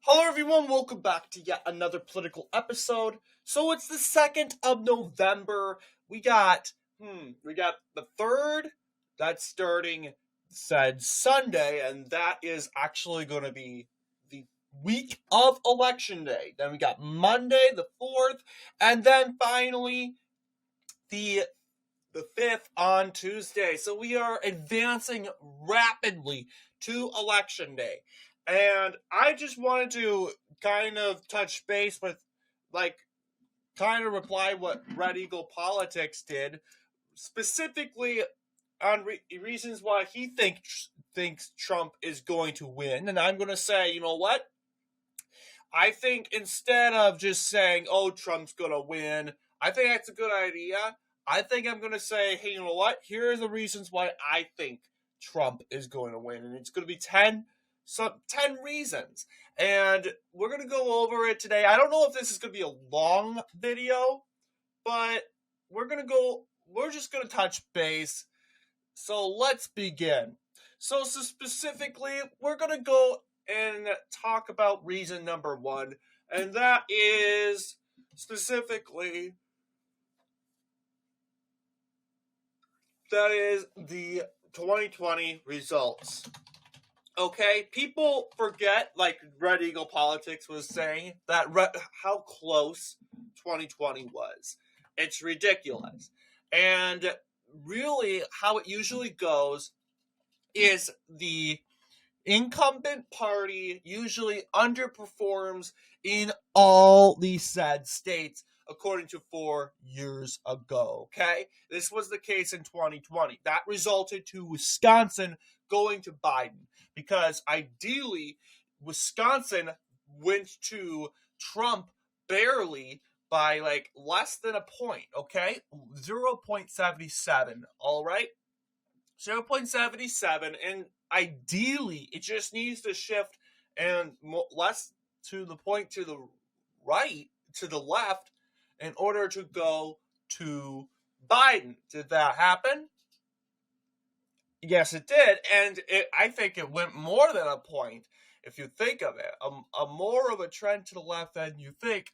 Hello everyone, welcome back to yet another political episode. So it's the 2nd of November. We got the 3rd, that's starting said Sunday, and that is actually going to be the week of Election Day. Then we got Monday, the 4th, and then finally the 5th on Tuesday. So we are advancing rapidly to Election Day. And I just wanted to kind of touch base with, kind of reply what Red Eagle Politics did, specifically on reasons why he thinks Trump is going to win. And I'm going to say, you know what? I think instead of just saying, oh, Trump's going to win, I think that's a good idea. I think I'm going to say, hey, you know what? Here are the reasons why I think Trump is going to win. And it's going to be 10 reasons. And we're going to go over it today. I don't know if this is going to be a long video, but we're just going to touch base. So let's begin. So specifically, we're going to go and talk about reason number 1. And that is specifically... that is the 2020 results. Okay, people forget, like Red Eagle Politics was saying, that how close 2020 was. It's ridiculous. And really, how it usually goes is the incumbent party usually underperforms in all these said states, according to 4 years ago, okay? This was the case in 2020. That resulted to Wisconsin going to Biden, because ideally, Wisconsin went to Trump barely by, less than a point, okay? 0.77, all right? 0.77, and ideally, it just needs to shift and less to the point to the right, to the left, in order to go to Biden. Did that happen? Yes, it did, and I think it went more than a point, if you think of it. A more of a trend to the left than you think.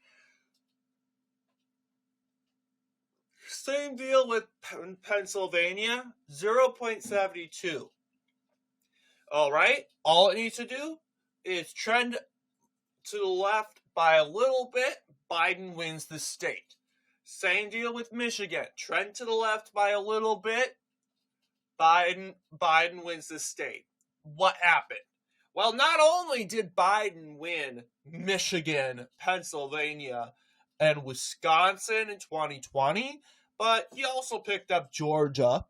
Same deal with Pennsylvania, 0.72. All right, all it needs to do is trend to the left by a little bit. Biden wins the state. Same deal with Michigan. Trend to the left by a little bit. Biden wins the state. What happened? Well, not only did Biden win Michigan, Pennsylvania, and Wisconsin in 2020, but he also picked up Georgia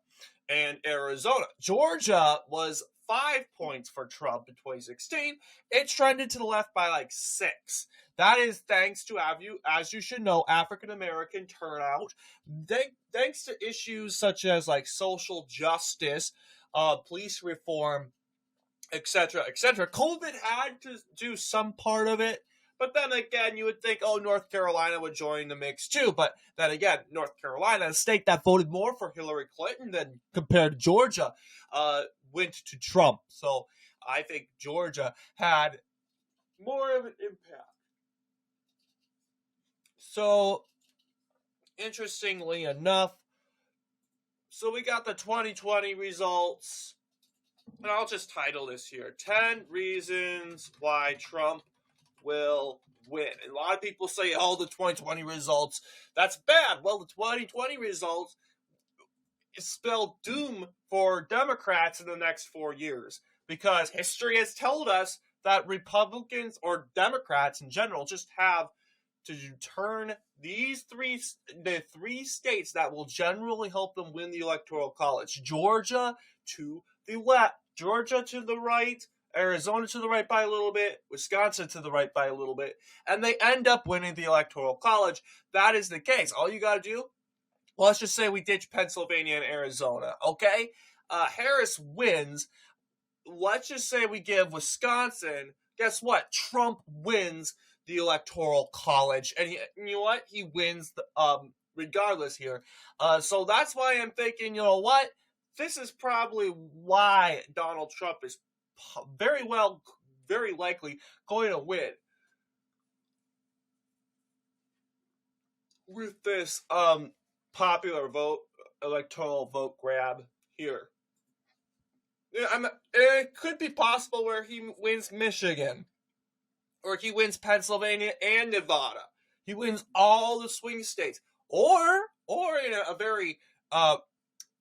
and Arizona. Georgia was 5 points for Trump in 2016. It trended to the left by 6. That is thanks to, as you should know, African-American turnout. Thanks to issues such as social justice, police reform, etc., etc. COVID had to do some part of it. But then again, you would think, North Carolina would join the mix too. But then again, North Carolina, a state that voted more for Hillary Clinton than compared to Georgia, went to Trump. So I think Georgia had more of an impact. So, interestingly enough, so we got the 2020 results. And I'll just title this here, 10 Reasons Why Trump Will Win. And a lot of people say, the 2020 results, that's bad. Well, the 2020 results spell doom for Democrats in the next 4 years, because history has told us that Republicans, or Democrats in general, just have to turn the 3 states that will generally help them win the Electoral College. Georgia to the left, Georgia to the right, Arizona to the right by a little bit, Wisconsin to the right by a little bit, and they end up winning the Electoral College. That is the case. All you got to do, let's just say we ditch Pennsylvania and Arizona, okay? Harris wins. Let's just say we give Wisconsin, guess what? Trump wins the Electoral College, and you know what? He wins regardless here. So that's why I'm thinking, you know what? This is probably why Donald Trump is very likely going to win. with this popular vote, electoral vote grab here. Yeah, it could be possible where he wins Michigan, or he wins Pennsylvania and Nevada. He wins all the swing states, or in a very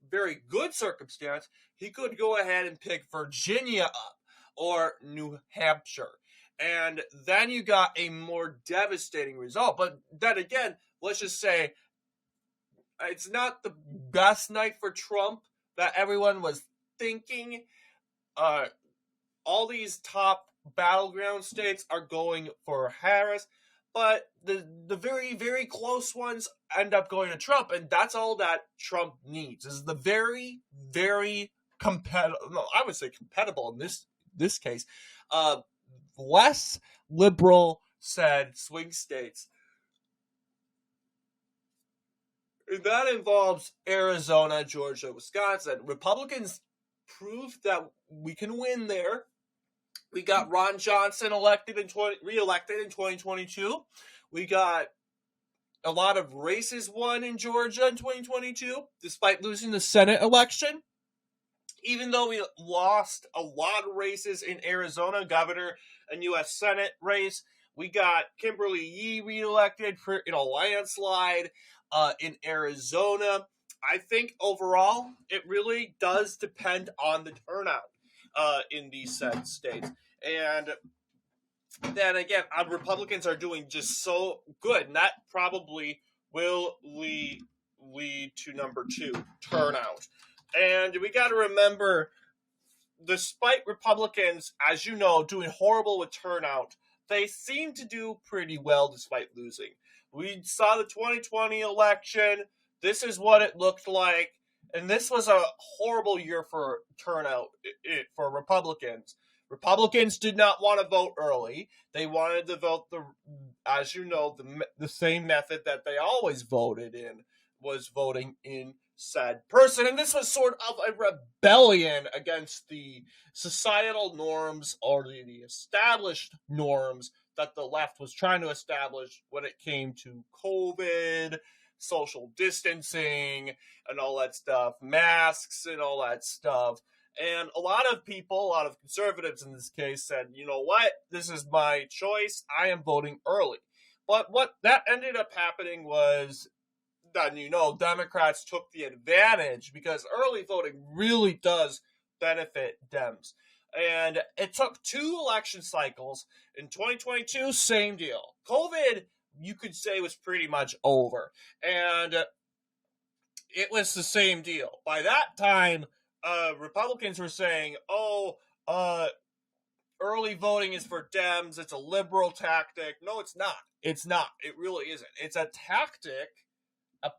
very good circumstance, he could go ahead and pick Virginia up or New Hampshire. And then you got a more devastating result. But then again, let's just say it's not the best night for Trump that everyone was thinking. All these top battleground states are going for Harris, but the very, very close ones end up going to Trump, and that's all that Trump needs is the very, very competitive. No, I would say compatible in this case. Less liberal said swing states. That involves Arizona, Georgia, Wisconsin. Republicans proved that we can win there. We got Ron Johnson reelected in 2022. We got a lot of races won in Georgia in 2022, despite losing the Senate election. Even though we lost a lot of races in Arizona, governor and U.S. Senate race, we got Kimberly Yee reelected in a landslide in Arizona. I think overall, it really does depend on the turnout in these said states. And then again, Republicans are doing just so good, and that probably will lead to number 2, turnout. And we got to remember, despite Republicans, as you know, doing horrible with turnout, they seem to do pretty well despite losing. We saw the 2020 election. This is what it looked like. And this was a horrible year for turnout for Republicans. Republicans did not want to vote early. They wanted to vote as you know, the same method that they always voted in was voting in said person. And this was sort of a rebellion against the societal norms or the established norms that the left was trying to establish when it came to COVID, social distancing, and all that stuff, masks and all that stuff. And a lot of people, a lot of conservatives in this case, said, you know what, this is my choice, I am voting early. But what that ended up happening was that, Democrats took the advantage because early voting really does benefit Dems. And it took 2 election cycles. In 2022, same deal. COVID, you could say, was pretty much over. And it was the same deal. By that time, Republicans were saying, early voting is for Dems. It's a liberal tactic. No, it's not. It's not. It really isn't. It's a tactic, a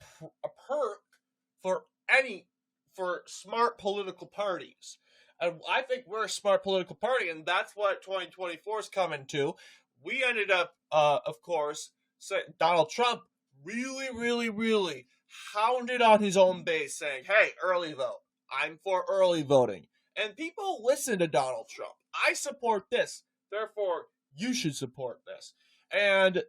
perk for smart political parties. And I think we're a smart political party, and that's what 2024 is coming to. We ended up, of course, Donald Trump really, really, really hounded on his own base saying, hey, early vote. I'm for early voting. And people listen to Donald Trump. I support this. Therefore, you should support this. And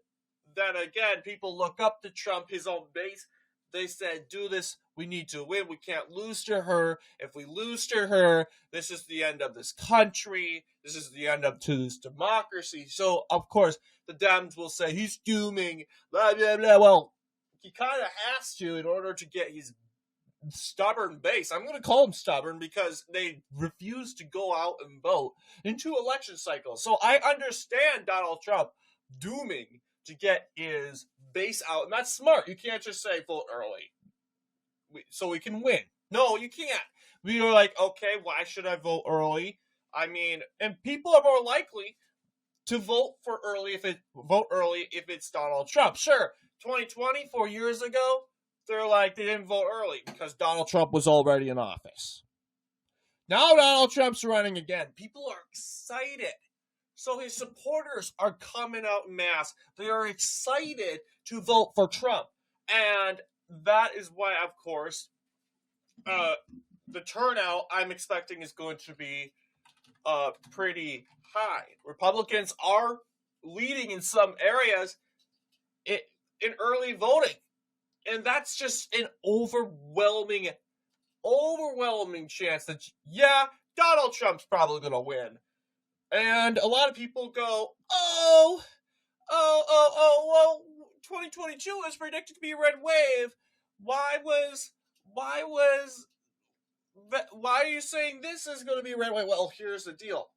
then again, people look up to Trump, his own base. They said, do this. We need to win. We can't lose to her. If we lose to her, this is the end of this country. This is the end to this democracy. So, of course, the Dems will say he's dooming, blah, blah, blah. Well, he kind of has to in order to get his stubborn base. I'm going to call them stubborn because they refuse to go out and vote in 2 election cycles. So I understand Donald Trump dooming to get his base out. And that's smart. You can't just say vote early so we can win. No, you can't. We were like, okay, why should I vote early? I mean, and people are more likely to vote early if it's Donald Trump. Sure, 2020, 4 years ago, they're like, they didn't vote early because Donald Trump was already in office. Now Donald Trump's running again. People are excited. So his supporters are coming out en masse. They are excited to vote for Trump. And that is why, of course, the turnout I'm expecting is going to be pretty high. Republicans are leading in some areas in early voting. And that's just an overwhelming chance that, yeah, Donald Trump's probably going to win. And a lot of people go, well, 2022 was predicted to be a red wave. Why are you saying this is going to be a red wave? Well, here's the deal.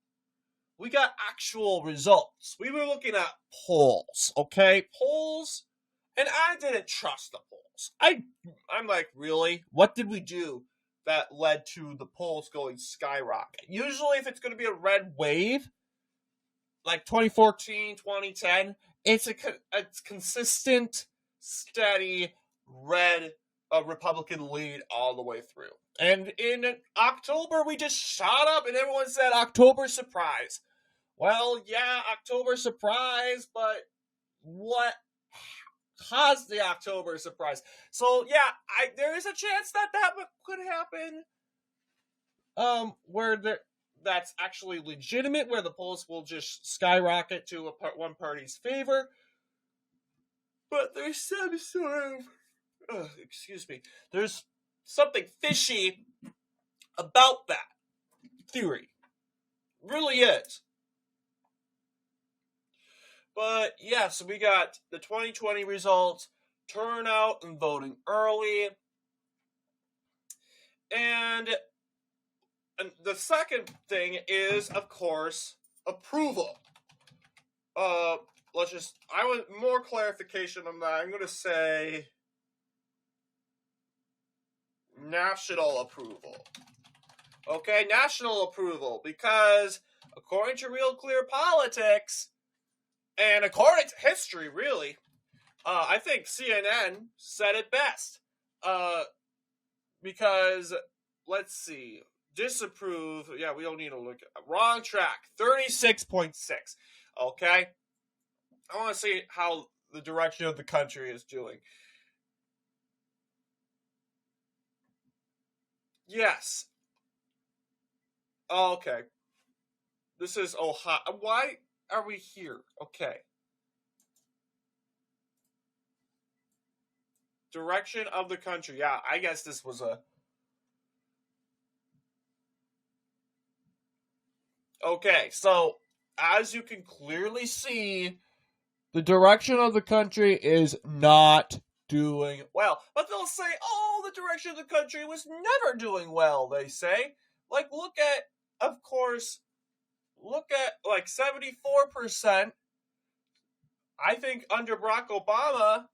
We got actual results. We were looking at polls, okay? Polls, and I didn't trust the polls. I'm like, really? What did we do that led to the polls going skyrocket? Usually, if it's going to be a red wave, like 2014, 2010, it's consistent, steady, red Republican lead all the way through. And in October, we just shot up, and everyone said October surprise. Well, yeah, October surprise, but what caused the October surprise? So, yeah, there is a chance that could happen. That's actually legitimate, where the polls will just skyrocket to one party's favor. But there's some sort of, there's something fishy about that theory. It really is. But yeah, so we got the 2020 results, turnout and voting early. And the second thing is, of course, approval. I want more clarification on that. I'm going to say national approval. Okay, national approval, because according to Real Clear Politics, and according to history, really, I think CNN said it best. Because, let's see, disapprove, yeah, we don't need to look at, wrong track, 36.6, okay? I want to see how the direction of the country is doing. Yes. Okay. This is Ohio. Why are we here? Okay. Direction of the country. Yeah, I guess this was a... Okay, so as you can clearly see, the direction of the country is not doing well. But they'll say, oh, the direction of the country was never doing well, they say. Like, look at, like 74%. I think under Barack Obama,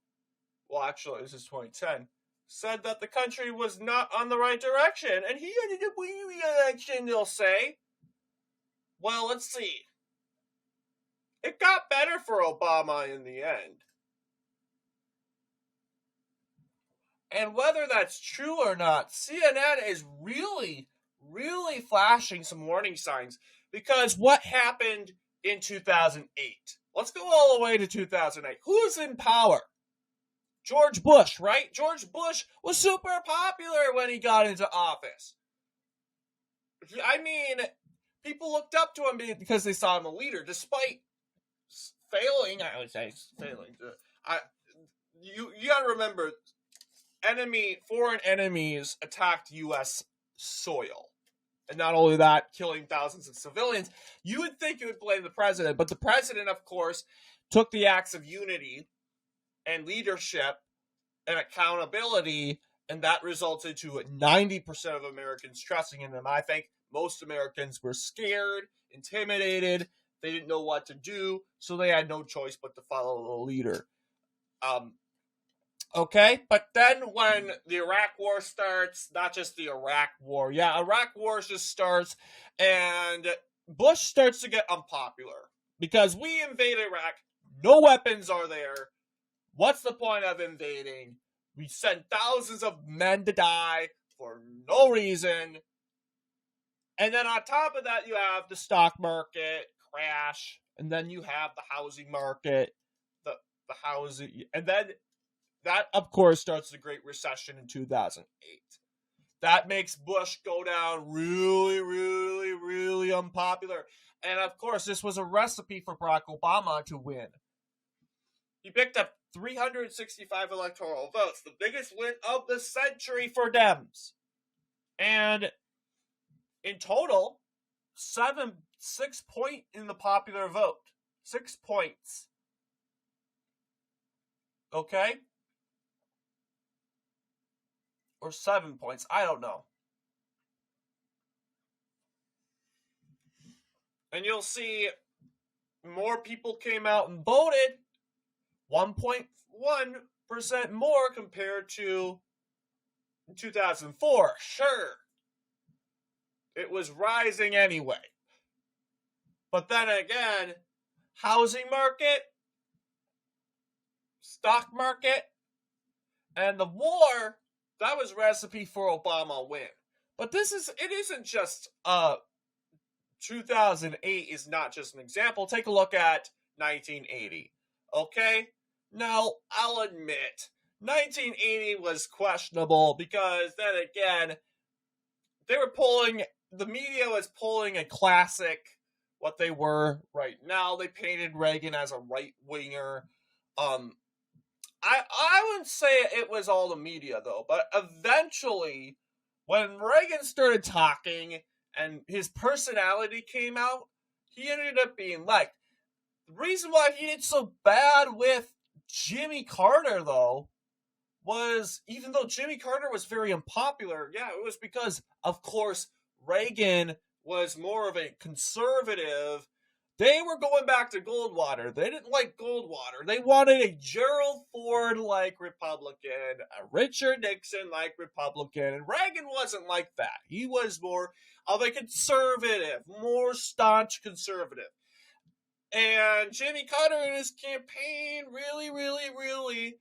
well, actually, this is 2010, said that the country was not on the right direction. And he ended up winning the election, they'll say. Well, let's see. It got better for Obama in the end. And whether that's true or not, CNN is really, really flashing some warning signs. Because what happened in 2008? Let's go all the way to 2008. Who's in power? George Bush, right? George Bush was super popular when he got into office. I mean, people looked up to him because they saw him a leader, despite failing. I would say failing. You gotta remember, foreign enemies attacked U.S. soil. And not only that, killing thousands of civilians. You would think you would blame the president, but the president, of course, took the acts of unity and leadership and accountability, and that resulted to 90% of Americans trusting in him. I think most Americans were scared, intimidated, they didn't know what to do, so they had no choice but to follow the leader. Okay, but then when the Iraq War starts, not just the Iraq War, Iraq War just starts, and Bush starts to get unpopular. Because we invade Iraq, no weapons are there, what's the point of invading? We sent thousands of men to die for no reason. And then on top of that, you have the stock market crash, and then you have the housing market, the housing, and then that, of course, starts the Great Recession in 2008. That makes Bush go down really, really, really unpopular. And, of course, this was a recipe for Barack Obama to win. He picked up 365 electoral votes, the biggest win of the century for Dems. And in total, 6 points in the popular vote. 6 points. Okay? Or 7 points. I don't know. And you'll see more people came out and voted. 1.1% more compared to 2004. Sure. It was rising anyway. But then again, housing market, stock market, and the war, that was recipe for Obama win. But it isn't just 2008 is not just an example. Take a look at 1980. Okay? Now, I'll admit, 1980 was questionable because then again, the media was pulling a classic, what they were right now. They painted Reagan as a right-winger. I wouldn't say it was all the media, though, but eventually, when Reagan started talking and his personality came out, he ended up being liked. The reason why he did so bad with Jimmy Carter, though, was even though Jimmy Carter was very unpopular, it was because, of course, Reagan was more of a conservative. They were going back to Goldwater. They didn't like Goldwater. They wanted a Gerald Ford-like Republican, a Richard Nixon-like Republican, and Reagan wasn't like that. He was more of a conservative, more staunch conservative. And Jimmy Carter in his campaign really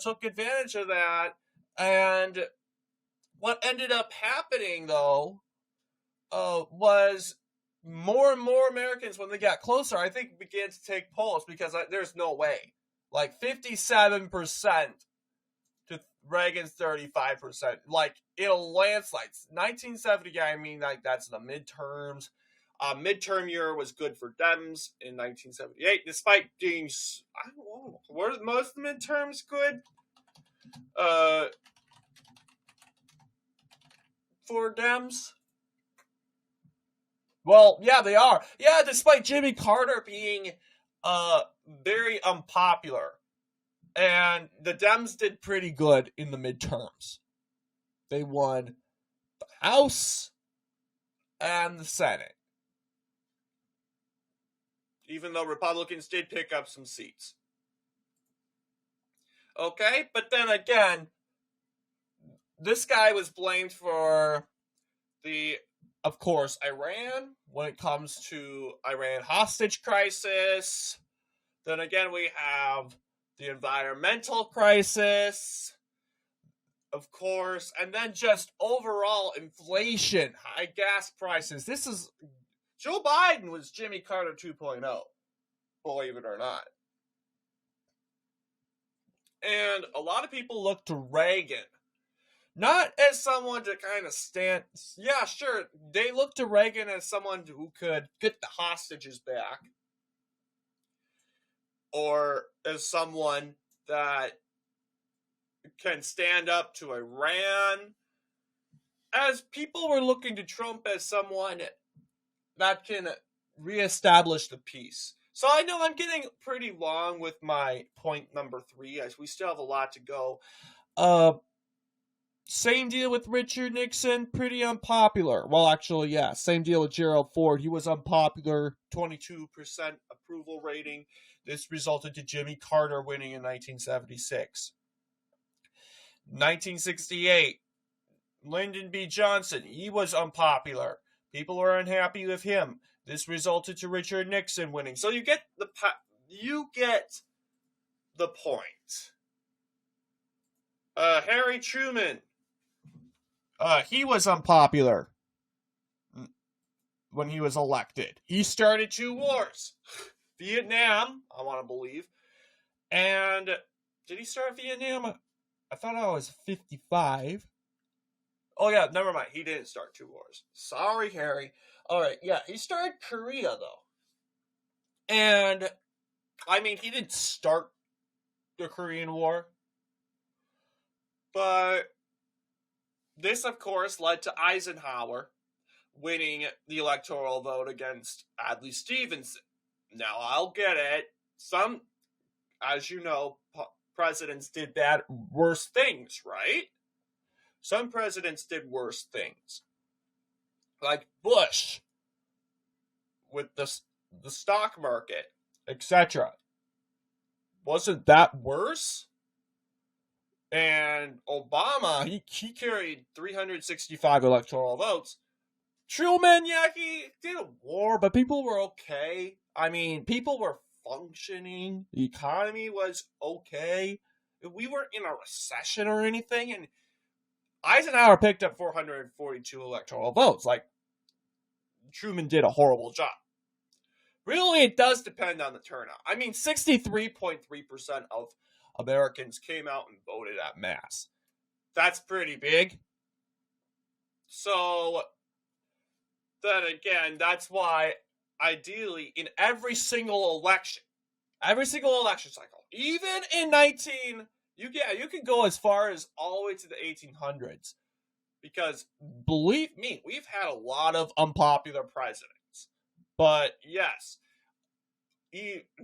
took advantage of that. And what ended up happening, though, was more and more Americans, when they got closer, I think began to take polls because there's no way. Like 57% to Reagan's 35%. Like in a landslide. 1970, I mean, like that's the midterms. Midterm year was good for Dems in 1978, despite being, I don't know, were most of the midterms good? For Dems? Well, yeah, they are. Yeah, despite Jimmy Carter being very unpopular. And the Dems did pretty good in the midterms. They won the House and the Senate. Even though Republicans did pick up some seats. Okay, but then again, this guy was blamed for of course, Iran, when it comes to Iran hostage crisis. Then again, we have the environmental crisis, of course, and then just overall inflation, high gas prices. Joe Biden was Jimmy Carter 2.0, believe it or not. And a lot of people look to Reagan, not as someone to kind of stand. Yeah, sure, they look to Reagan as someone who could get the hostages back, or as someone that can stand up to Iran, as people were looking to Trump as someone that can reestablish the peace. So I know I'm getting pretty long with my point number 3, as we still have a lot to go. Same deal with Richard Nixon, pretty unpopular. Well, actually, yeah, same deal with Gerald Ford. He was unpopular, 22% approval rating. This resulted to Jimmy Carter winning in 1976. 1968, Lyndon B. Johnson, he was unpopular. People were unhappy with him. This resulted to Richard Nixon winning. So you get the point. Harry Truman, he was unpopular when he was elected. He started 2 wars. Vietnam, I want to believe. And did he start Vietnam? I thought I was 55. Oh, yeah, never mind. He didn't start 2 wars. Sorry, Harry. All right, yeah, he started Korea, though. And, I mean, he didn't start the Korean War. But this, of course, led to Eisenhower winning the electoral vote against Adlai Stevenson. Now, I'll get it. Some, as you know, presidents did worse things, right? Some presidents did worse things. Like Bush with the stock market, etc. Wasn't that worse? And Obama, he carried 365 electoral votes. Truman, yeah, he did a war, but people were okay. I mean, people were functioning. The economy was okay. We weren't in a recession or anything, and Eisenhower picked up 442 electoral votes. Like, Truman did a horrible job. Really, it does depend on the turnout. I mean, 63.3% of Americans came out and voted at mass. That's pretty big. So, then again, that's why, ideally, in every single election cycle, even in you can go as far as all the way to the 1800s. Because, believe me, we've had a lot of unpopular presidents. But, yes,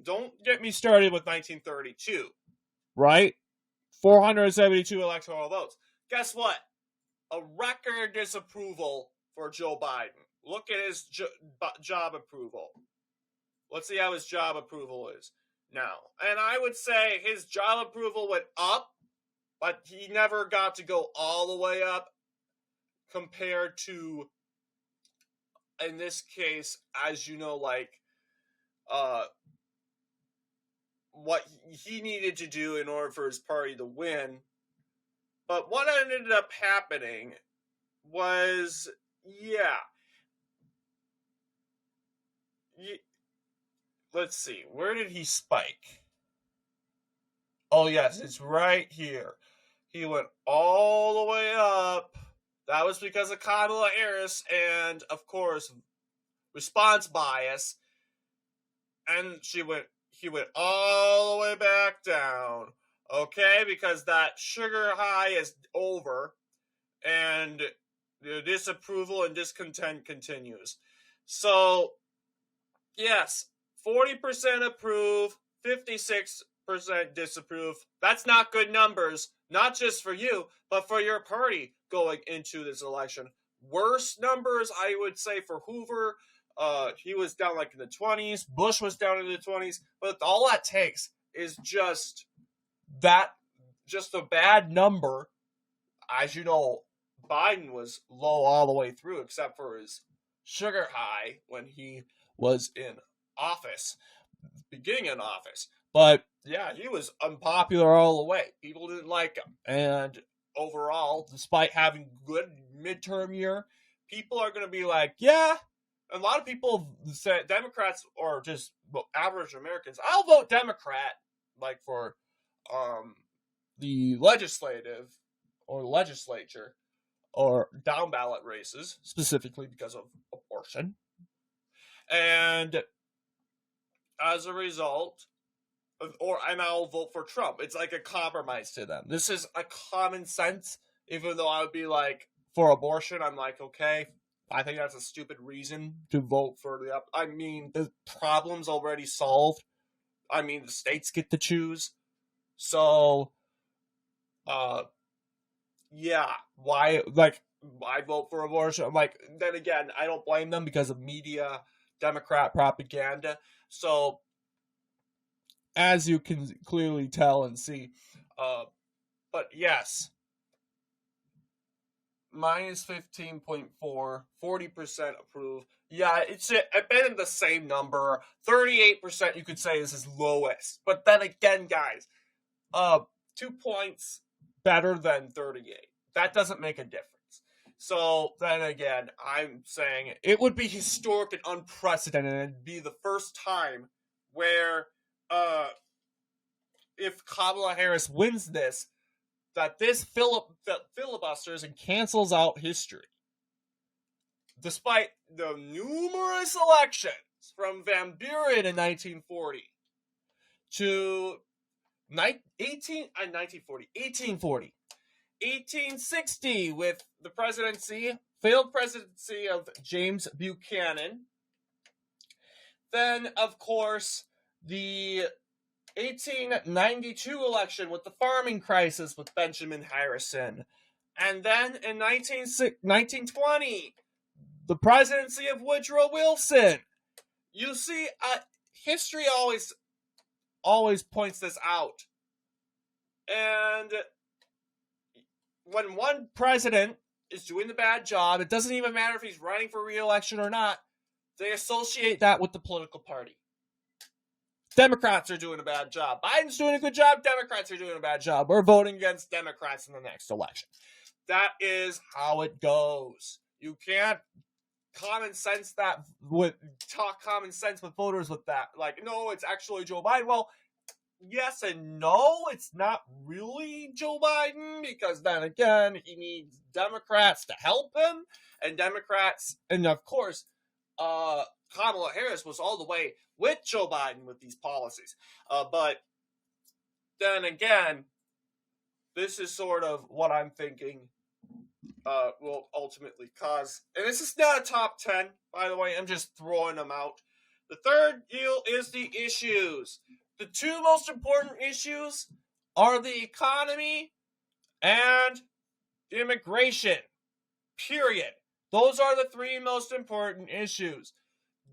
don't get me started with 1932, right? 472 electoral votes. Guess what? A record disapproval for Joe Biden. Look at his job approval. Let's see how his job approval is now. And I would say his job approval went up, but he never got to go all the way up compared to, in this case, as you know, like, what he needed to do in order for his party to win. But what ended up happening was, let's see, where did he spike? Oh, yes, it's right here. He went all the way up. That was because of Kamala Harris and, of course, response bias. And he went all the way back down. Okay, because that sugar high is over. And the disapproval and discontent continues. So, yes, 40% approve, 56% disapprove. That's not good numbers, not just for you, but for your party going into this election. Worse numbers, I would say, for Hoover. He was down like in the 20s. Bush was down in the 20s. But all that takes is just a bad number. As you know, Biden was low all the way through, except for his sugar high when he was in office, beginning in office. But yeah, he was unpopular all the way. People didn't like him. And overall, despite having good midterm year, people are going to be like, yeah. A lot of people say Democrats or just average Americans, I'll vote Democrat, like for the legislative or legislature or down ballot races, specifically because of abortion. And as a result, and I'll vote for Trump. It's like a compromise to them. This is a common sense, even though I would be like, for abortion, I'm like, okay, I think that's a stupid reason to vote for the problem's already solved. I mean, the states get to choose. So, why vote for abortion? I'm like, then again, I don't blame them because of media, Democrat propaganda. So, as you can clearly tell and see, but yes, minus 15.4, 40% approve. Yeah, it's been the same number. 38% you could say is his lowest. But then again, guys, 2 points better than 38. That doesn't make a difference. So then again, I'm saying it would be historic and unprecedented, and it'd be the first time where if Kamala Harris wins this, that this filibusters and cancels out history. Despite the numerous elections from Van Buren in 1940 to 1860 with the failed presidency of James Buchanan. Then, of course, the 1892 election with the farming crisis with Benjamin Harrison. And then in 1920, the presidency of Woodrow Wilson. You see, history always points this out. And when one president is doing the bad job, it doesn't even matter if he's running for re-election or not, they associate that with the political party. Democrats are doing a bad job. Biden's doing a good job. Democrats are doing a bad job. We're voting against Democrats in the next election. That is how it goes. You can't talk common sense with voters with that. Like, no, it's actually Joe Biden. Well, yes and no. It's not really Joe Biden, because then again, he needs Democrats to help him. And of course, Kamala Harris was all the way with Joe Biden with these policies. But then again, this is sort of what I'm thinking will ultimately cause. And this is not a top 10, by the way. I'm just throwing them out. The third deal is the issues. The two most important issues are the economy and immigration. Period. Those are the three most important issues.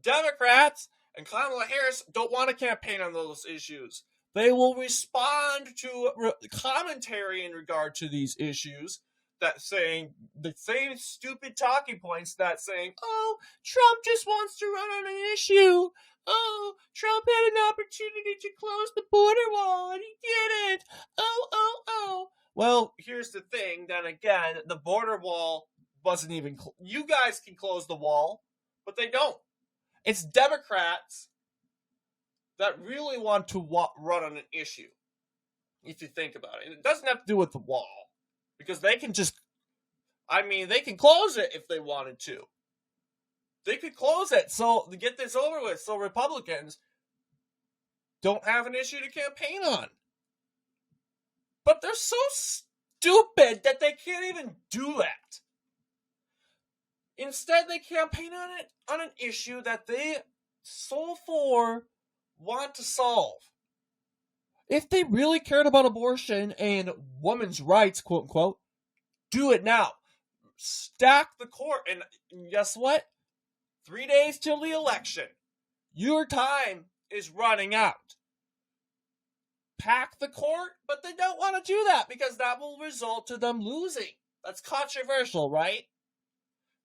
Democrats and Kamala Harris don't want to campaign on those issues. They will respond to commentary in regard to these issues, that saying the same stupid talking points that saying, oh, Trump just wants to run on an issue. Oh, Trump had an opportunity to close the border wall and he didn't. Oh. Well, here's the thing. Then again, the border wall wasn't even... You guys can close the wall, but they don't. It's Democrats that really want to run on an issue, if you think about it. And it doesn't have to do with the wall, because they can they can close it if they wanted to. They could close it to get this over with, so Republicans don't have an issue to campaign on. But they're so stupid that they can't even do that. Instead, they campaign on an issue that they want to solve. If they really cared about abortion and women's rights, quote unquote, do it now. Stack the court. And guess what? 3 days till the election. Your time is running out. Pack the court, but they don't want to do that because that will result to them losing. That's controversial, right?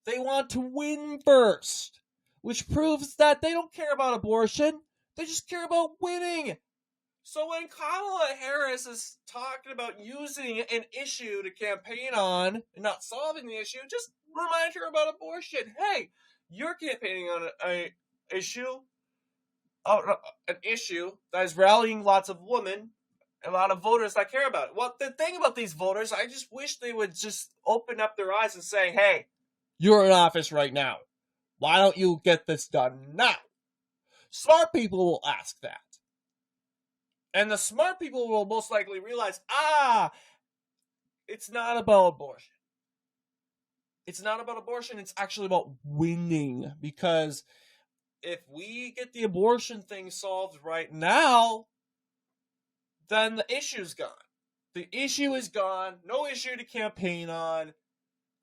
They want to win first, which proves that they don't care about abortion. They just care about winning. So when Kamala Harris is talking about using an issue to campaign on and not solving the issue, just remind her about abortion. Hey, you're campaigning on an issue that is rallying lots of women, a lot of voters that care about it. Well, the thing about these voters, I just wish they would just open up their eyes and say, hey, you're in office right now. Why don't you get this done now? Smart people will ask that. And the smart people will most likely realize, it's not about abortion. It's not about abortion. It's actually about winning. Because if we get the abortion thing solved right now, then the issue's gone. The issue is gone. No issue to campaign on.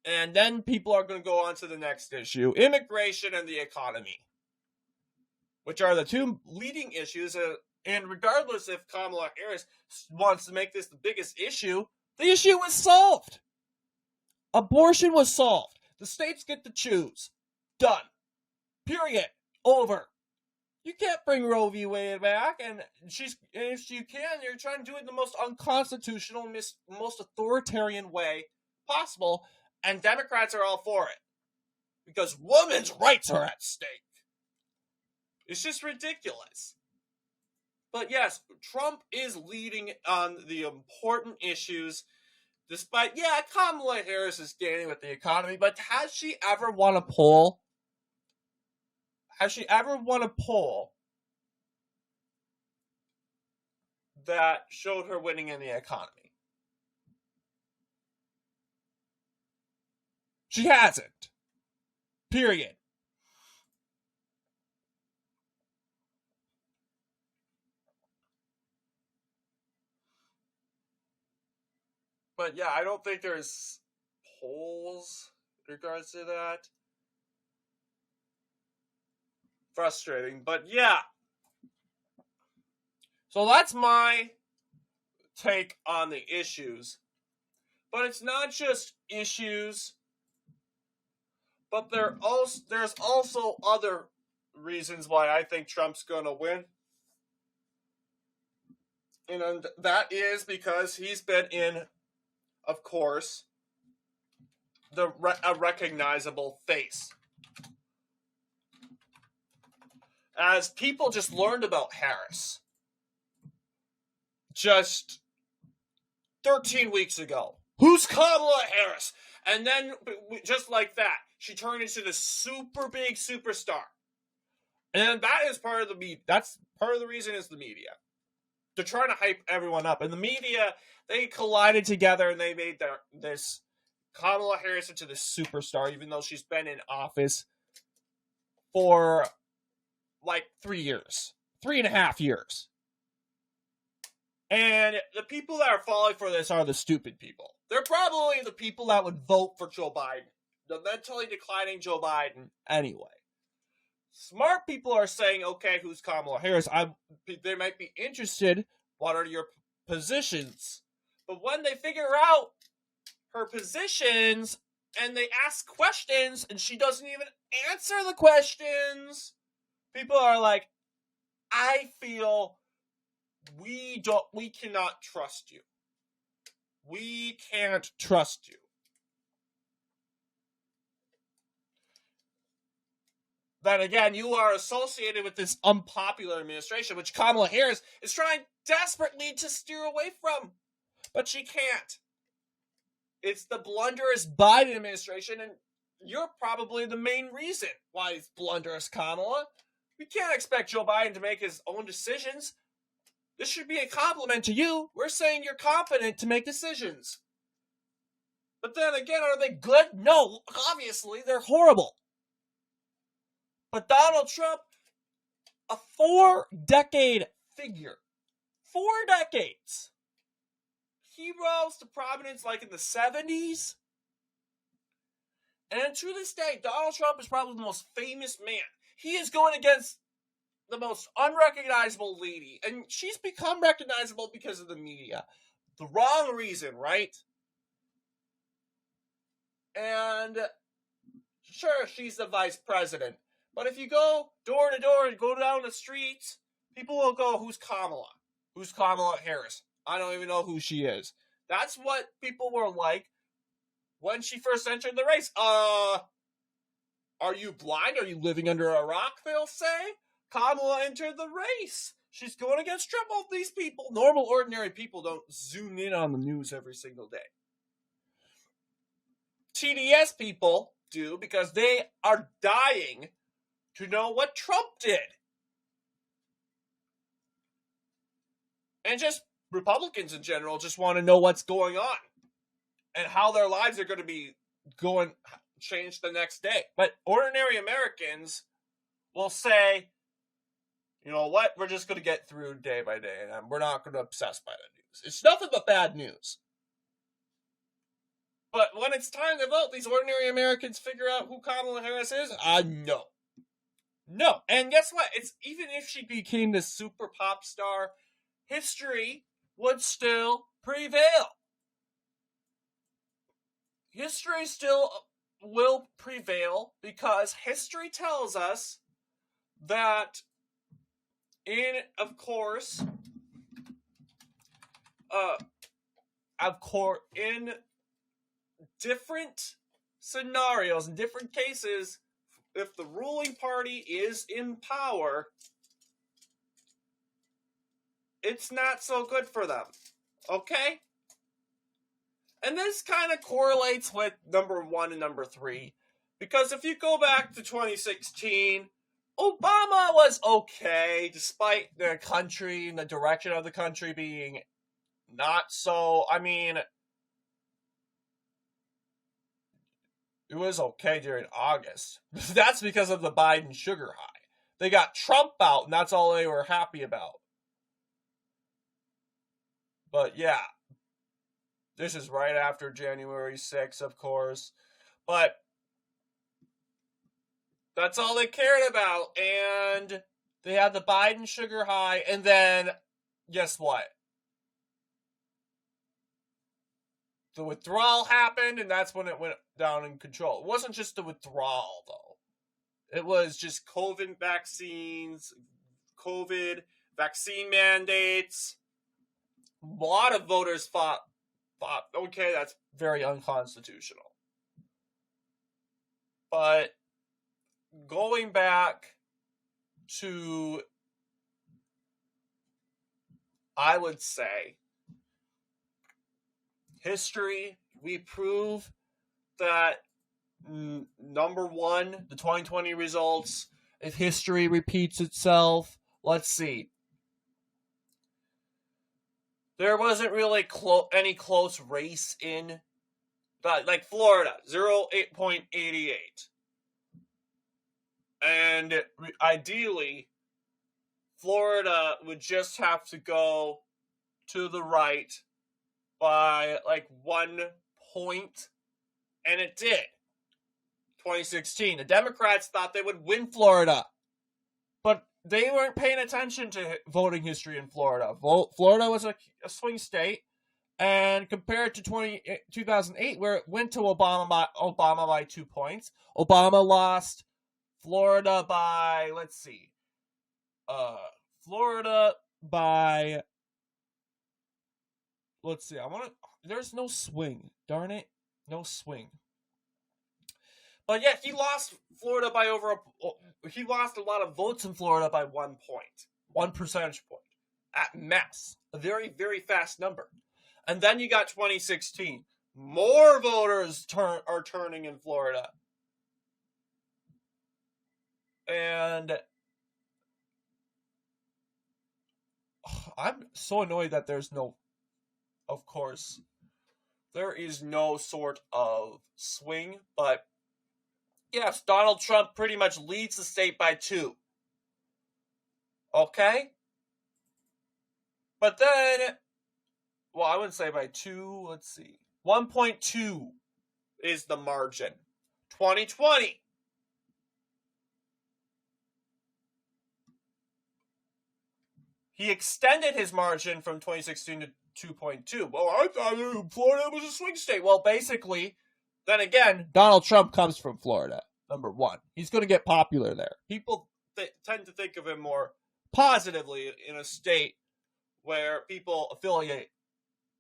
And then people are going to go on to the next issue, immigration and the economy, which are the two leading issues. And regardless if Kamala Harris wants to make this the biggest issue, the issue was solved. Abortion was solved. The states get to choose. Done. Period. Over. You can't bring Roe v. Wade back, and if you can, you're trying to do it in the most unconstitutional, most authoritarian way possible. And Democrats are all for it. Because women's rights are at stake. It's just ridiculous. But yes, Trump is leading on the important issues. Despite, Kamala Harris is gaining with the economy. But has she ever won a poll? that showed her winning in the economy. She hasn't. Period. But yeah, I don't think there's polls in regards to that. Frustrating, but yeah. So that's my take on the issues. But it's not just issues, but there's also other reasons why I think Trump's going to win. And that is because he's been in, of course, a recognizable face. As people just learned about Harris just 13 weeks ago. Who's Kamala Harris? And then, just like that, she turned into this super big superstar. And that is part of the media. That's part of the reason is the media. They're trying to hype everyone up. And the media, they collided together and they made this Kamala Harris into this superstar, even though she's been in office for like 3 years. 3.5 years. And the people that are falling for this are the stupid people. They're probably the people that would vote for Joe Biden. The mentally declining Joe Biden anyway. Smart people are saying, okay, who's Kamala Harris? They might be interested. What are your positions? But when they figure out her positions and they ask questions and she doesn't even answer the questions, people are like, I feel we cannot trust you. We can't trust you. Then again, you are associated with this unpopular administration, which Kamala Harris is trying desperately to steer away from. But she can't. It's the blunderous Biden administration, and you're probably the main reason why it's blunderous, Kamala. We can't expect Joe Biden to make his own decisions. This should be a compliment to you. We're saying you're competent to make decisions. But then again, are they good? No, obviously, they're horrible. But Donald Trump, a 4-decade figure. 4 decades. He rose to prominence like in the 70s. And to this day, Donald Trump is probably the most famous man. He is going against the most unrecognizable lady. And she's become recognizable because of the media. The wrong reason, right? And sure, she's the vice president. But if you go door to door and go down the streets, people will go, who's Kamala? Who's Kamala Harris? I don't even know who she is. That's what people were like when she first entered the race. Are you blind? Are you living under a rock, they'll say? Kamala entered the race. She's going against Trump. All these people, normal, ordinary people, don't zoom in on the news every single day. TDS people do because they are dying to know what Trump did. And just Republicans in general just want to know what's going on and how their lives are going to be changed the next day. But ordinary Americans will say, you know what, we're just going to get through day by day and we're not going to obsess by the news. It's nothing but bad news. But when it's time to vote, these ordinary Americans figure out who Kamala Harris is? No. No. And guess what? It's even if she became this super pop star, history would still prevail. History still will prevail because history tells us that in different scenarios, in different cases, if the ruling party is in power, it's not so good for them. Okay? And this kind of correlates with number 1 and number 3. Because if you go back to 2016, Obama was okay, despite the country and the direction of the country being not so. I mean, it was okay during August. That's because of the Biden sugar high. They got Trump out, and that's all they were happy about. But yeah, this is right after January 6th, of course. But that's all they cared about. And they had the Biden sugar high, and then guess what? The withdrawal happened, and that's when it went down in control. It wasn't just the withdrawal, though. It was just COVID vaccines, COVID vaccine mandates. A lot of voters thought, okay, that's very unconstitutional. But going back to, I would say, history, we prove that, number one, the 2020 results, if history repeats itself, let's see. There wasn't really any close race in, like Florida, 8.88. And ideally, Florida would just have to go to the right by like 1 point, and it did. 2016, the Democrats thought they would win Florida, but they weren't paying attention to voting history in Florida. Florida was a swing state, and compared to 2008, where it went to Obama by 2 points, Obama lost Florida by, let's see, Florida by, let's see, there's no swing, darn it, no swing. But yeah, he lost Florida by he lost a lot of votes in Florida by 1 point, 1 percentage point, at mass, a very, very fast number. And then you got 2016, more voters are turning in Florida. And I'm so annoyed that there is no sort of swing, but yes, Donald Trump pretty much leads the state by 2. Okay? But then, well, I wouldn't say by 2, let's see. 1.2 is the margin. 2020. He extended his margin from 2016 to 2.2. Well, I thought Florida was a swing state. Well, basically, then again, Donald Trump comes from Florida, number one. He's going to get popular there. People tend to think of him more positively in a state where people affiliate,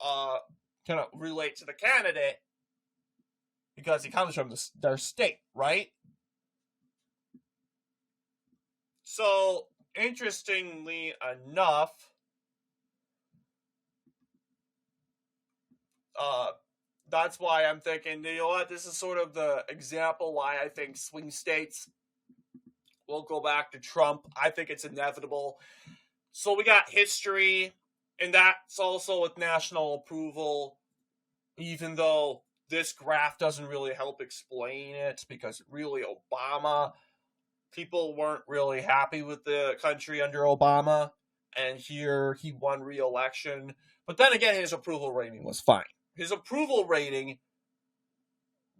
kind of relate to the candidate because he comes from their state, right? So, interestingly enough, that's why I'm thinking, you know what, this is sort of the example why I think swing states will go back to Trump. I think it's inevitable. So we got history, and that's also with national approval, even though this graph doesn't really help explain it, because really Obama, people weren't really happy with the country under Obama, and here he won re-election. But then again, his approval rating was fine. His approval rating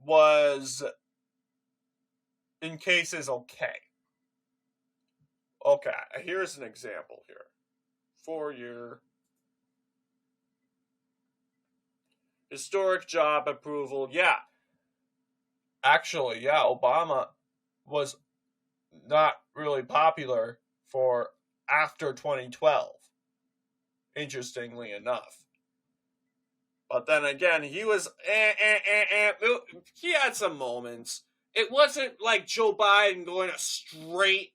was, in cases, okay. Okay, here's an example here. 4-year historic job approval. Yeah. Actually, yeah, Obama was not really popular for after 2012. Interestingly enough. But then again, he was, he had some moments. It wasn't like Joe Biden going straight,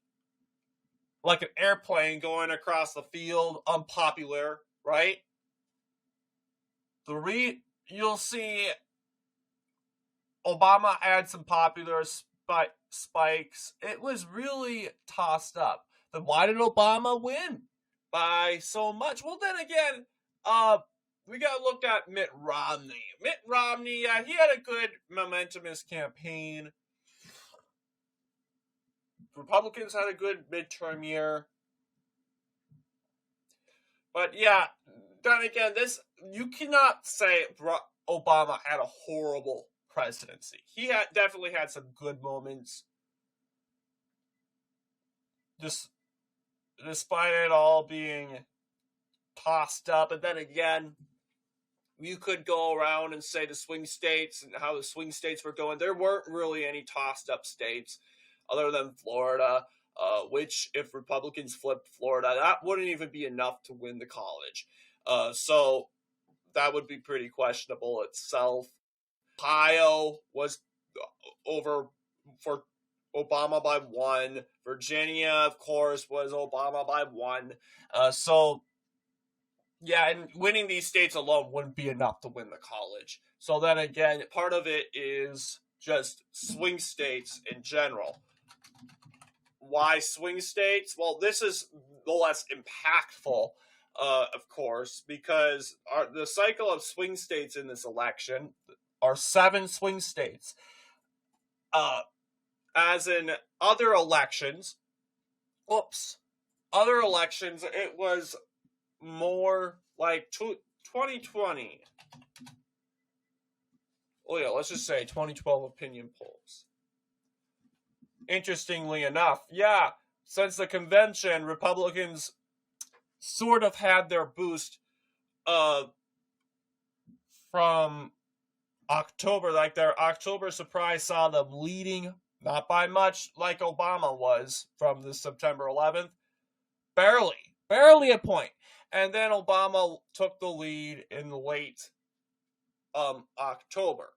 like an airplane going across the field, unpopular, right? You'll see Obama had some popular spikes. It was really tossed up. Then why did Obama win by so much? Well, then again, we got to look at Mitt Romney. Mitt Romney, he had a good momentum in his campaign. Republicans had a good midterm year. But yeah, then again, you cannot say Obama had a horrible presidency. He definitely had some good moments. Despite it all being tossed up. And then again, you could go around and say the swing states and how the swing states were going. There weren't really any tossed up states other than Florida, which if Republicans flipped Florida, that wouldn't even be enough to win the college. So that would be pretty questionable itself. Ohio was over for Obama by 1. Virginia, of course, was Obama by 1. Yeah, and winning these states alone wouldn't be enough to win the college. So then again, part of it is just swing states in general. Why swing states? Well, this is the less impactful, of course, because the cycle of swing states in this election are 7 swing states. As in other elections, it was more like 2020. Oh yeah, let's just say 2012 opinion polls. Interestingly enough, yeah, since the convention, Republicans sort of had their boost from October. Like their October surprise saw them leading, not by much like Obama was from the September 11th. Barely a point. And then Obama took the lead in late October.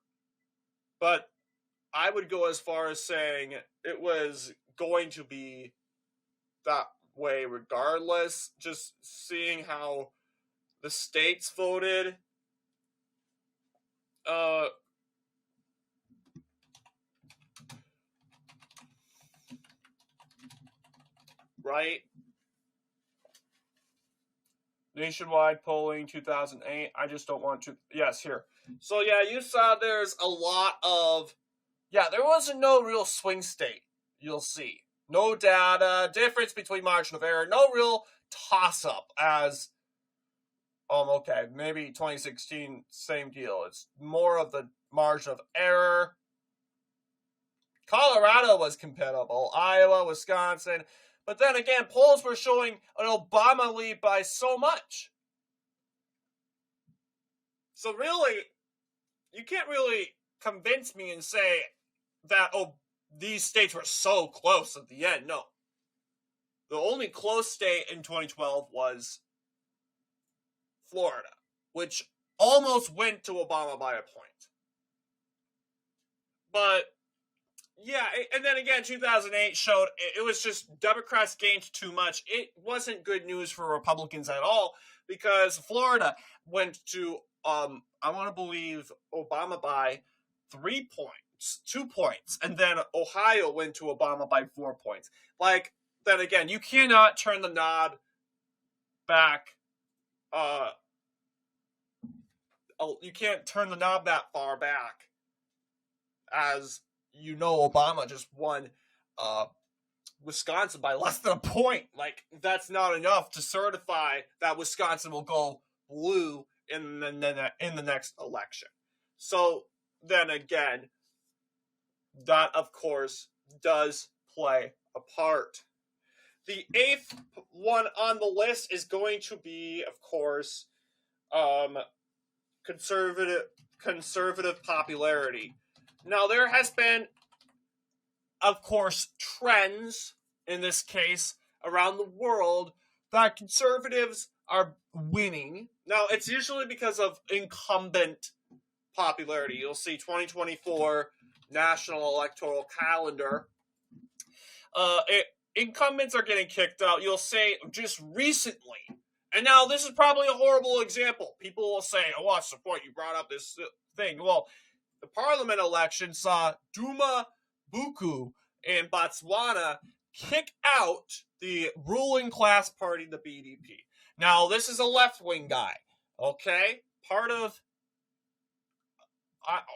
But I would go as far as saying it was going to be that way regardless. Just seeing how the states voted. Right? Nationwide polling 2008. I just don't want to. Yes, here. So yeah, you saw there's a lot of. Yeah, there wasn't no real swing state. You'll see. No data, difference between margin of error, no real toss up as. Okay, maybe 2016, same deal. It's more of the margin of error. Colorado was compatible. Iowa, Wisconsin. But then again, polls were showing an Obama lead by so much. So really, you can't really convince me and say that these states were so close at the end. No. The only close state in 2012 was Florida, which almost went to Obama by a point. But yeah, and then again, 2008 showed it was just Democrats gained too much. It wasn't good news for Republicans at all because Florida went to, I want to believe, Obama by 3 points, 2 points, and then Ohio went to Obama by 4 points. Like, then again, you cannot turn the knob back, you can't turn the knob that far back as you know Obama just won Wisconsin by less than a point. Like, that's not enough to certify that Wisconsin will go blue in the next election. So then again, that of course does play a part. The 8th one on the list is going to be, of course, conservative popularity. Now, there has been, of course, trends, in this case, around the world, that conservatives are winning. Now, it's usually because of incumbent popularity. You'll see 2024 National Electoral Calendar. Incumbents are getting kicked out. You'll say, just recently. And now, this is probably a horrible example. People will say, oh, what's the point? You brought up this thing. Well, the parliament election saw Duma Buku in Botswana kick out the ruling class party, the BDP. Now, this is a left-wing guy, okay? Part of,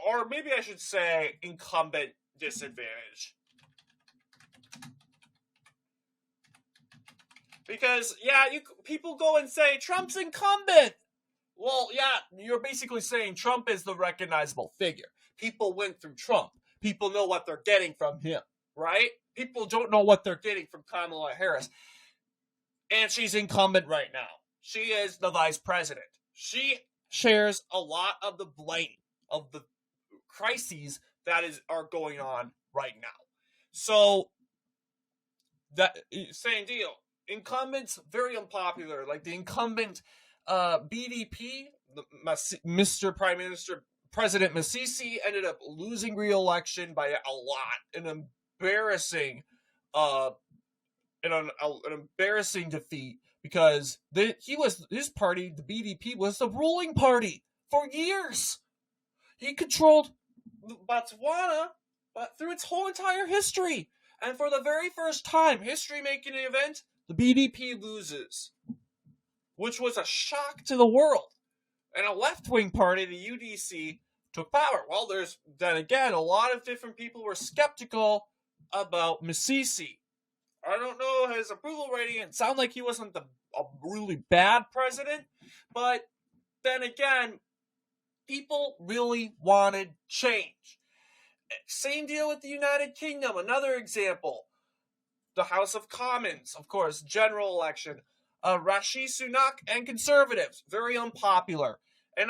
or maybe I should say incumbent disadvantage. Because, yeah, people go and say, Trump's incumbent. Well, yeah, you're basically saying Trump is the recognizable figure. People went through Trump. People know what they're getting from him, right? People don't know what they're getting from Kamala Harris. And she's incumbent right now. She is the vice president. She shares a lot of the blame of the crises that are going on right now. So, that same deal. Incumbents, very unpopular. Like the incumbent BDP, Mr. Prime Minister, President Masisi ended up losing re-election by a lot. An embarrassing defeat because his party, the BDP, was the ruling party for years. He controlled Botswana through its whole entire history. And for the very first time, history-making event, the BDP loses, which was a shock to the world. And a left-wing party, the UDC, took power. Well, then again, a lot of different people were skeptical about Masisi. I don't know his approval rating. It sounded like he wasn't a really bad president. But then again, people really wanted change. Same deal with the United Kingdom. Another example. The House of Commons, of course, general election. Rishi Sunak and Conservatives. Very unpopular. And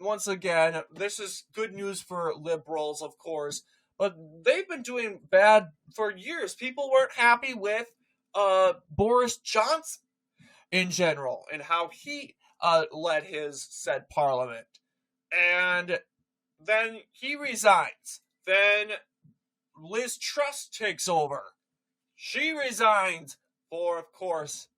once again, this is good news for liberals, of course. But they've been doing bad for years. People weren't happy with Boris Johnson in general and how he led his said parliament. And then he resigns. Then Liz Truss takes over. She resigns for, of course,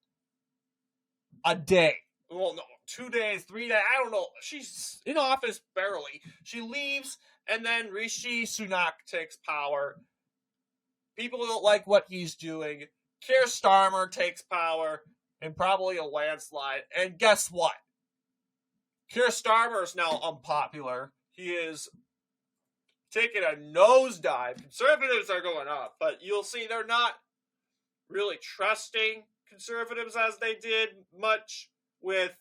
a day. Well, no, 2 days, 3 days, I don't know. She's in office barely. She leaves, and then Rishi Sunak takes power. People don't like what he's doing. Keir Starmer takes power, and probably a landslide. And guess what? Keir Starmer is now unpopular. He is taking a nosedive. Conservatives are going up, but you'll see they're not really trusting conservatives as they did much with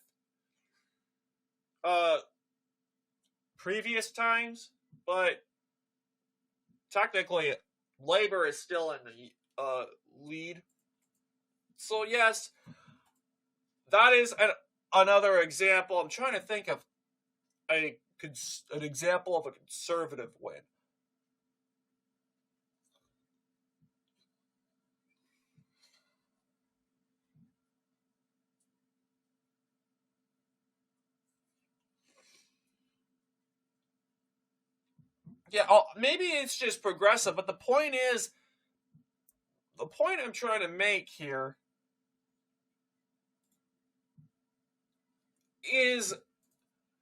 previous times, but technically Labor is still in the lead. So yes, that is another example. I'm trying to think of an example of a conservative win. Yeah, maybe it's just progressive, but the point I'm trying to make here is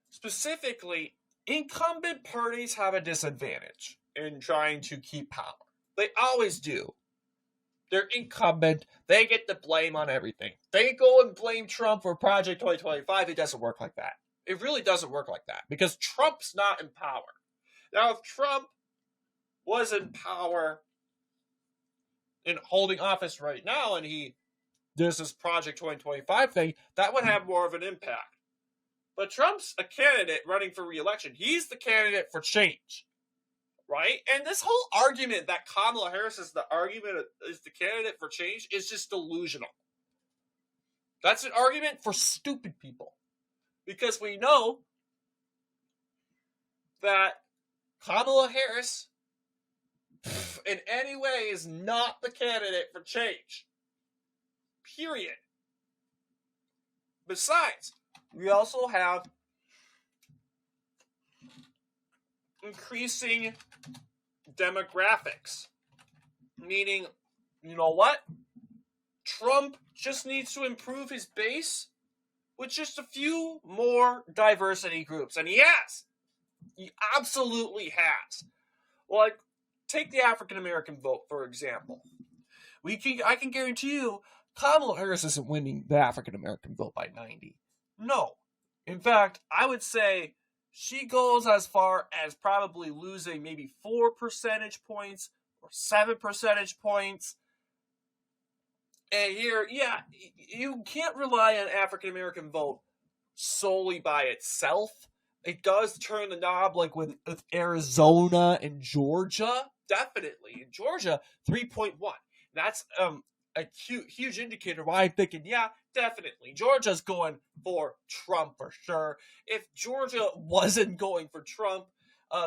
specifically incumbent parties have a disadvantage in trying to keep power. They always do. They're incumbent. They get the blame on everything. They go and blame Trump for Project 2025. It doesn't work like that. It really doesn't work like that because Trump's not in power. Now, if Trump was in power and holding office right now and he does this Project 2025 thing, that would have more of an impact. But Trump's a candidate running for re-election. He's the candidate for change, right? And this whole argument that Kamala Harris is the candidate for change is just delusional. That's an argument for stupid people. Because we know that Kamala Harris, in any way, is not the candidate for change. Period. Besides, we also have increasing demographics. Meaning, you know what? Trump just needs to improve his base with just a few more diversity groups. And he has. He absolutely has. Like, take the African American vote, for example. I can guarantee you, Kamala Harris isn't winning the African American vote by 90. No. In fact, I would say she goes as far as probably losing maybe 4 percentage points or 7 percentage points. And here, yeah, you can't rely on African American vote solely by itself. It does turn the knob, like with Arizona and Georgia. Definitely. In Georgia, 3.1. That's a huge indicator why I'm thinking, yeah, definitely. Georgia's going for Trump for sure. If Georgia wasn't going for Trump,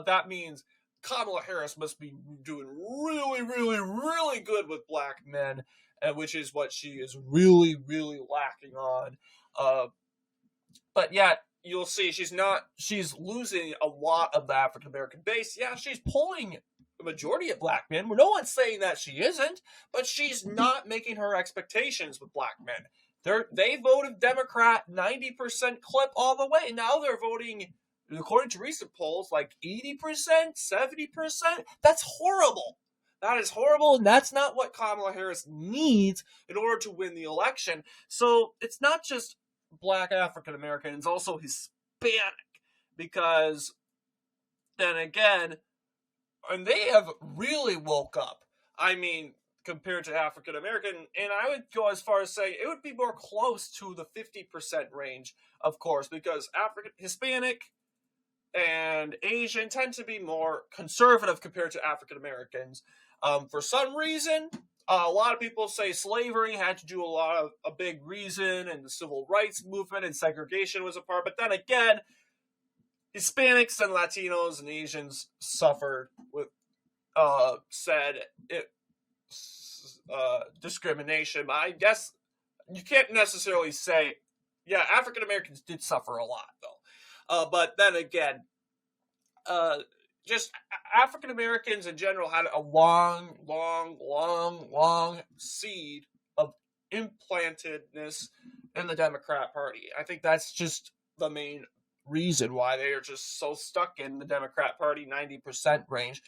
that means Kamala Harris must be doing really, really, really good with black men, which is what she is really, really lacking on. But yet, you'll see she's losing a lot of the African American base. Yeah, she's pulling the majority of black men. No one's saying that she isn't, but she's not making her expectations with black men. They voted Democrat 90% clip all the way. Now they're voting, according to recent polls, like 80%, 70%. That's horrible. That is horrible, and that's not what Kamala Harris needs in order to win the election. So it's not just black African American, it's also Hispanic, because then again, and they have really woke up. I mean, compared to African American, and I would go as far as saying it would be more close to the 50% range, of course, because Hispanic and Asian tend to be more conservative compared to African Americans. For some reason, a lot of people say slavery had to do a big reason, and the civil rights movement and segregation was a part. But then again, Hispanics and Latinos and Asians suffered with discrimination. But I guess you can't necessarily say, yeah, African Americans did suffer a lot though. But then again, just African Americans in general had a long seed of implantedness in the Democrat Party. I think that's just the main reason why they are just so stuck in the Democrat Party 90% range.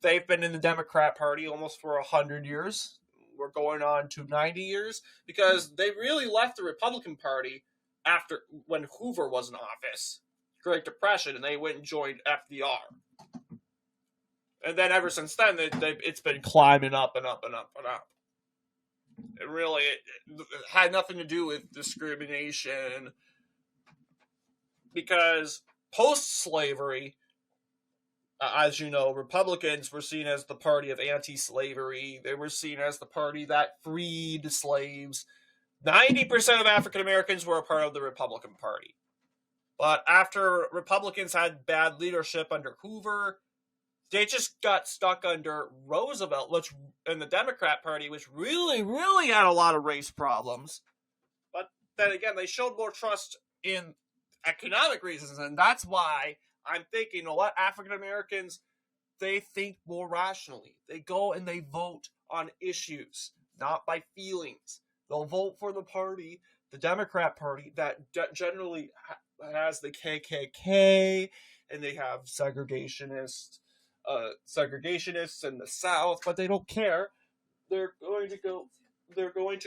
They've been in the Democrat Party almost for 100 years. We're going on to 90 years because they really left the Republican Party after when Hoover was in office, Great Depression, and they went and joined FDR. And then ever since then, it's been climbing up and up and up and up. It had nothing to do with discrimination, because post-slavery, as you know, Republicans were seen as the party of anti-slavery. They were seen as the party that freed slaves. 90% of African Americans were a part of the Republican Party. But after Republicans had bad leadership under Hoover, they just got stuck under Roosevelt, and the Democrat Party, which really, really had a lot of race problems. But then again, they showed more trust in economic reasons, and that's why I'm thinking, African Americans, they think more rationally. They go and they vote on issues, not by feelings. They'll vote for the party, the Democrat Party, that generally has the KKK, and they have segregationists in the South, but they don't care. They're going to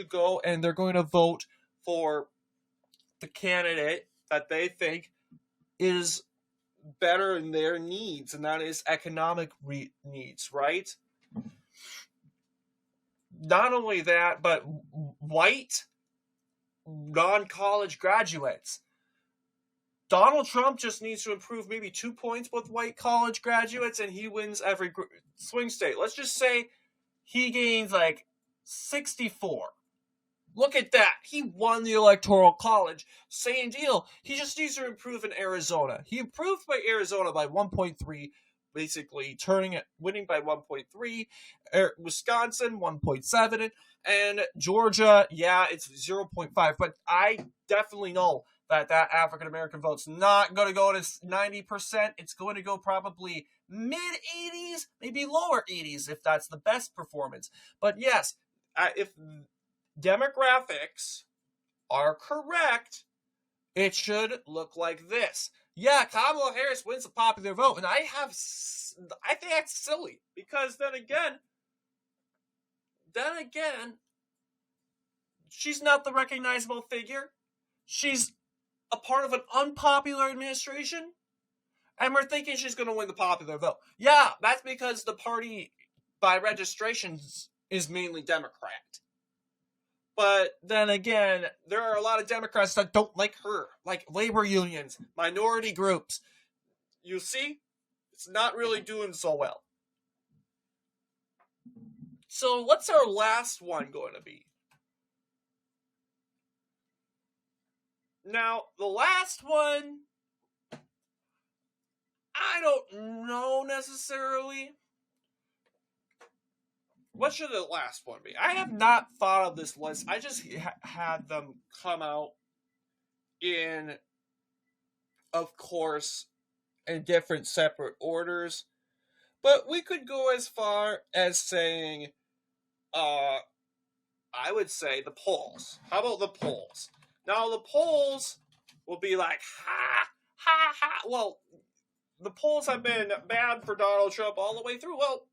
go and they're going to vote for the candidate that they think is better in their needs, and that is economic needs, right? Not only that, but white non-college graduates. Donald Trump just needs to improve maybe 2 points with white college graduates, and he wins every swing state. Let's just say he gains like 64. Look at that. He won the Electoral College. Same deal. He just needs to improve in Arizona. He improved by Arizona by 1.3, basically winning by 1.3. Wisconsin, 1.7. And Georgia, yeah, it's 0.5. But I definitely know that African-American vote's not going to go to 90%. It's going to go probably mid-80s, maybe lower 80s if that's the best performance. But yes, if demographics are correct, it should look like this. yeah, Kamala Harris wins the popular vote, and I think that's silly because then again, she's not the recognizable figure. She's a part of an unpopular administration, and we're thinking she's going to win the popular vote. Yeah, that's because the party by registrations is mainly Democrat. But then again, there are a lot of Democrats that don't like her, like labor unions, minority groups. You see, it's not really doing so well. So what's our last one going to be? Now, the last one, I don't know necessarily. What should the last one be? I have not thought of this list. I just had them come out in, of course, in different separate orders. But we could go as far as saying, I would say the polls. How about the polls? Now, the polls will be like, ha, ha, ha. Well, the polls have been bad for Donald Trump all the way through. Well,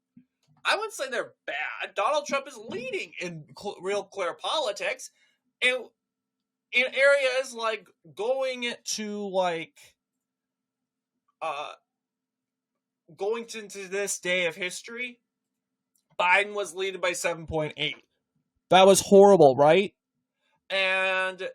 I wouldn't say they're bad. Donald Trump is leading in real clear politics. And in areas like going into this day of history, Biden was leading by 7.8. That was horrible, right? And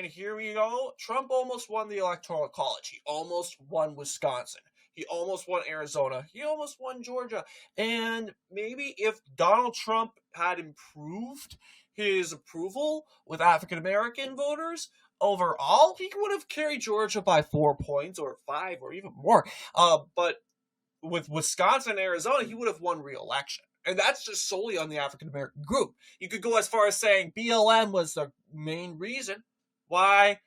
here we go. Trump almost won the Electoral College. He almost won Wisconsin. He almost won Arizona. He almost won Georgia. And maybe if Donald Trump had improved his approval with African American voters overall, he would have carried Georgia by 4 points or 5 or even more. But with Wisconsin and Arizona, he would have won re-election. And that's just solely on the African American group. You could go as far as saying BLM was the main reason why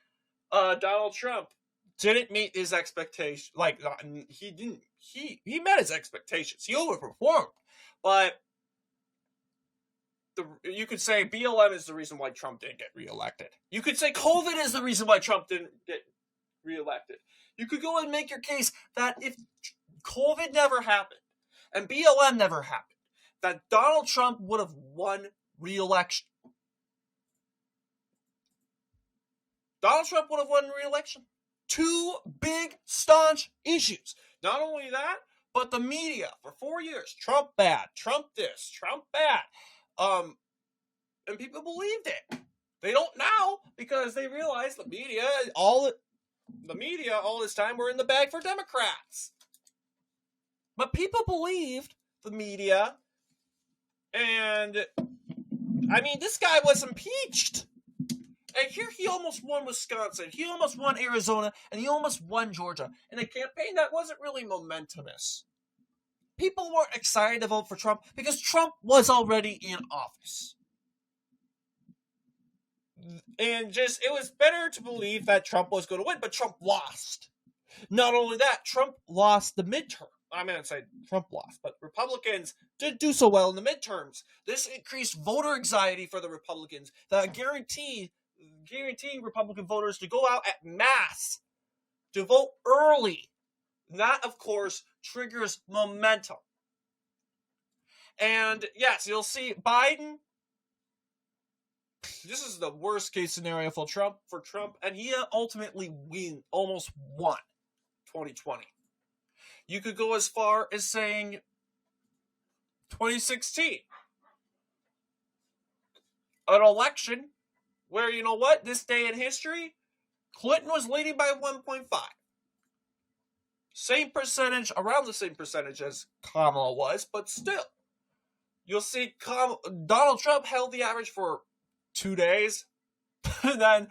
Donald Trump didn't meet his expectations. Like, he didn't. He met his expectations. He overperformed. But you could say BLM is the reason why Trump didn't get reelected. You could say COVID is the reason why Trump didn't get reelected. You could go and make your case that if COVID never happened and BLM never happened, that Donald Trump would have won re-election. Donald Trump would have won re-election. Two big, staunch issues. Not only that, but the media for 4 years. Trump bad, Trump this, Trump bad. And people believed it. They don't now because they realize the media all this time were in the bag for Democrats. But people believed the media, and I mean, this guy was impeached. And here he almost won Wisconsin, he almost won Arizona, and he almost won Georgia in a campaign that wasn't really momentumous. People weren't excited to vote for Trump because Trump was already in office. And it was better to believe that Trump was going to win, but Trump lost. Not only that, Trump lost the midterm. I'm going to say Trump lost, but Republicans didn't do so well in the midterms. This increased voter anxiety for the Republicans that guaranteeing Republican voters to go out at mass to vote early. That, of course, triggers momentum. And yes, you'll see Biden. This is the worst case scenario for Trump, and he ultimately almost won 2020. You could go as far as saying 2016. An election where, you know what, this day in history, Clinton was leading by 1.5. Same percentage, around the same percentage as Kamala was, but still. You'll see Donald Trump held the average for 2 days. And then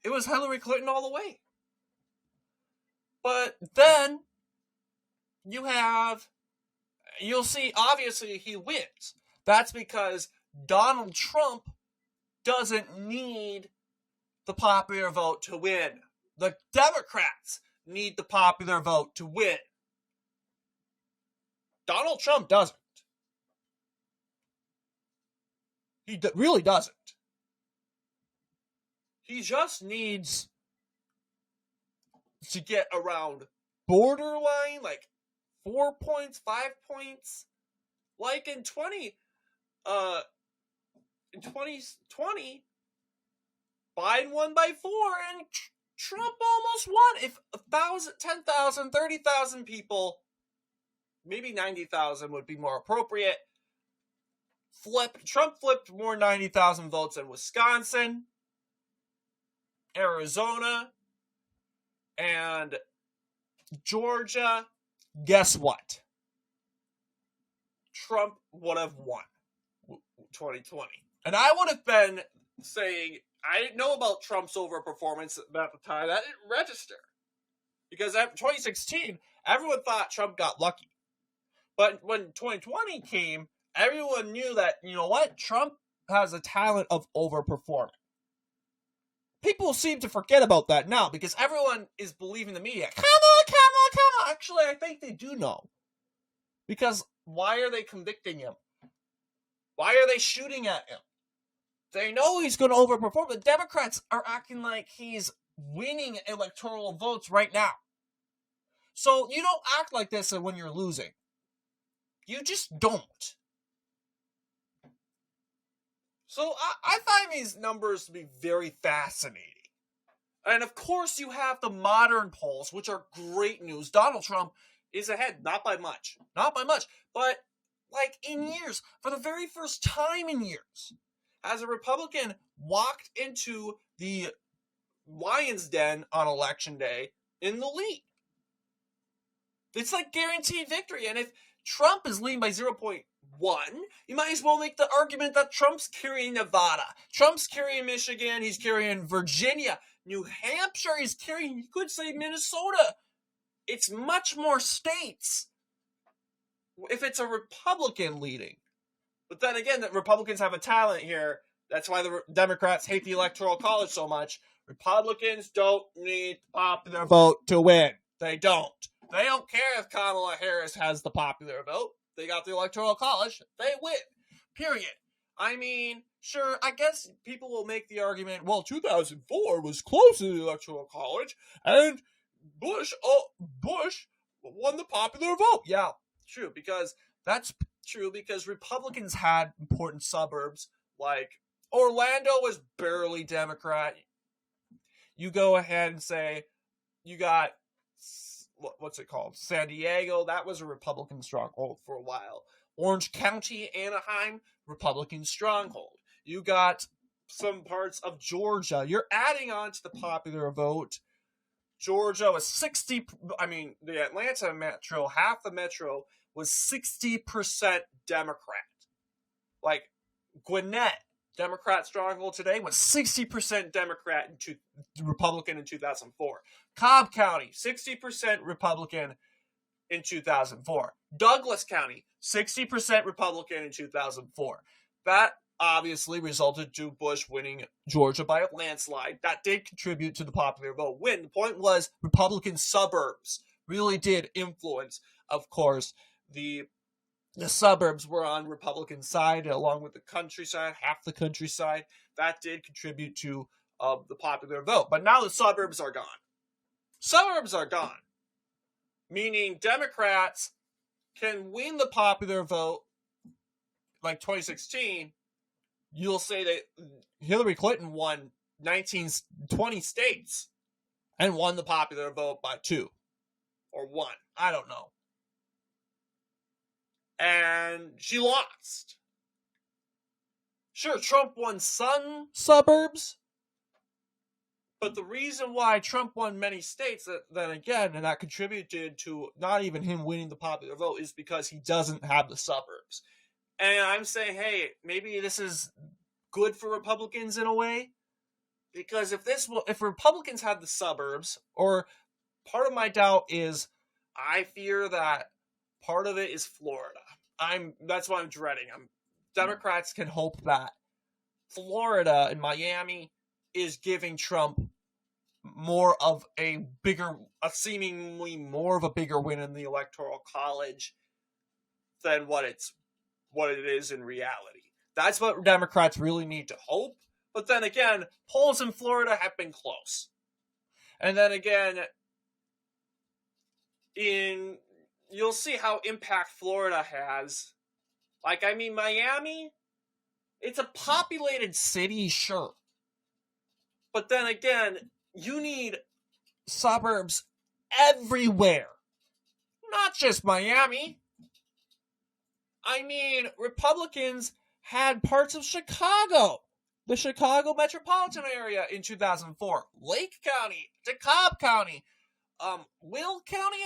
it was Hillary Clinton all the way. But then you'll see, obviously, he wins. That's because Donald Trump doesn't need the popular vote to win. The Democrats need the popular vote to win. Donald Trump doesn't. He really doesn't. He just needs to get around borderline, like 4 points, 5 points. Like in 2020, Biden won by 4 and Trump almost won. If 1,000, 10,000, 30,000 people, maybe 90,000 would be more appropriate, Trump flipped more 90,000 votes in Wisconsin, Arizona, and Georgia. Guess what? Trump would have won 2020. And I would have been saying, I didn't know about Trump's overperformance at the time. That didn't register. Because after 2016, everyone thought Trump got lucky. But when 2020 came, everyone knew that, you know what? Trump has a talent of overperforming. People seem to forget about that now because everyone is believing the media. Come on, come on, come on. Actually, I think they do know. Because why are they convicting him? Why are they shooting at him? They know he's going to overperform. The Democrats are acting like he's winning electoral votes right now. So you don't act like this when you're losing. You just don't. So I find these numbers to be very fascinating. And of course you have the modern polls, which are great news. Donald Trump is ahead, not by much. Not by much. But like in years, for the very first time in years, as a Republican walked into the lion's den on election day in the lead. It's like guaranteed victory. And if Trump is leading by 0.1, you might as well make the argument that Trump's carrying Nevada. Trump's carrying Michigan. He's carrying Virginia. New Hampshire. He's carrying, you could say, Minnesota. It's much more states if it's a Republican leading. But then again, the Republicans have a talent here. That's why the Democrats hate the Electoral College so much. Republicans don't need the popular vote to win. They don't. They don't care if Kamala Harris has the popular vote. They got the Electoral College. They win. Period. I mean, sure, I guess people will make the argument, well, 2004 was close to the Electoral College, and Bush won the popular vote. Yeah, true, because that's true, because Republicans had important suburbs, like Orlando was barely Democrat. You go ahead and say, you got, what's it called? San Diego, that was a Republican stronghold for a while. Orange County, Anaheim, Republican stronghold. You got some parts of Georgia. You're adding on to the popular vote. Georgia was the Atlanta metro, half the metro was 60% Democrat. Like Gwinnett, Democrat stronghold today, was 60% Democrat Republican in 2004. Cobb County, 60% Republican in 2004. Douglas County, 60% Republican in 2004. That obviously resulted to Bush winning Georgia by a landslide. That did contribute to the popular vote win. The point was Republican suburbs really did influence, of course, the suburbs were on Republican side along with the countryside, half the countryside. That did contribute to the popular vote. But now the suburbs are gone. Suburbs are gone. Meaning Democrats can win the popular vote like 2016. You'll say that Hillary Clinton won 20 states and won the popular vote by 2 or 1. I don't know. And she lost. Sure, Trump won some suburbs, but the reason why Trump won many states, then again, and that contributed to not even him winning the popular vote, is because he doesn't have the suburbs. And I'm saying, hey, maybe this is good for Republicans in a way, because if Republicans had the suburbs, or part of my doubt is, I fear that part of it is Florida. That's what I'm dreading. Democrats can hope that Florida and Miami is giving Trump seemingly more of a bigger win in the Electoral College than what it is in reality. That's what Democrats really need to hope. But then again, polls in Florida have been close. And then again, you'll see how impact Florida has. Like, I mean, Miami, it's a populated city, sure. But then again, you need suburbs everywhere. Not just Miami. I mean, Republicans had parts of Chicago. The Chicago metropolitan area in 2004. Lake County, DeKalb County, Will County,